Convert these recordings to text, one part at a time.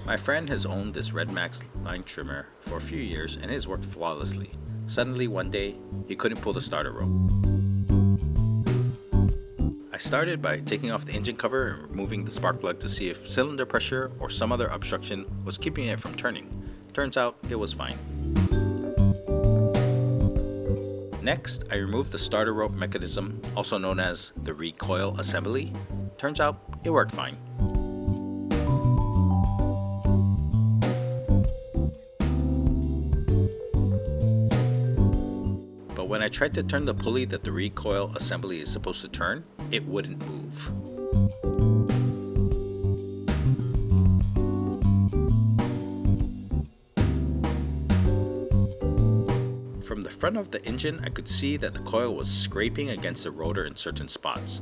My friend has owned this RedMax Line Trimmer for a few years and it has worked flawlessly. Suddenly one day, he couldn't pull the starter rope. I started by taking off the engine cover and removing the spark plug to see if cylinder pressure or some other obstruction was keeping it from turning. Turns out it was fine. Next, I removed the starter rope mechanism, also known as the recoil assembly. Turns out it worked fine. But when I tried to turn the pulley that the recoil assembly is supposed to turn, it wouldn't move. From the front of the engine, I could see that the coil was scraping against the rotor in certain spots.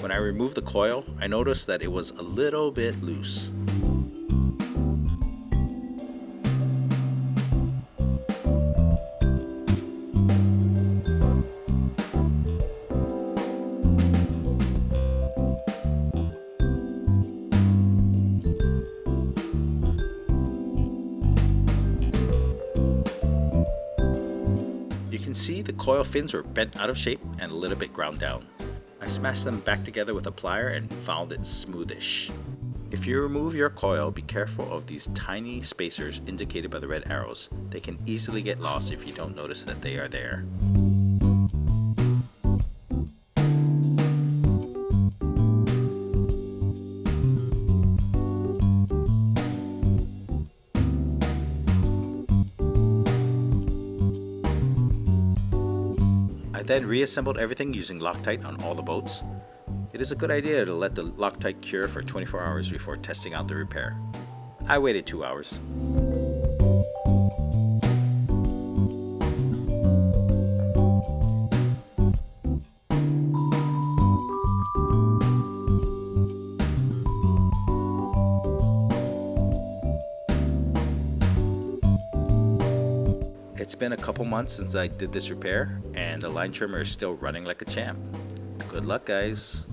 When I removed the coil, I noticed that it was a little bit loose. You can see the coil fins were bent out of shape and a little bit ground down. I smashed them back together with a plier and found it smoothish. If you remove your coil, be careful of these tiny spacers indicated by the red arrows. They can easily get lost if you don't notice that they are there. I then reassembled everything using Loctite on all the bolts. It is a good idea to let the Loctite cure for 24 hours before testing out the repair. I waited 2 hours. It's been a couple months since I did this repair, and the line trimmer is still running like a champ. Good luck, guys.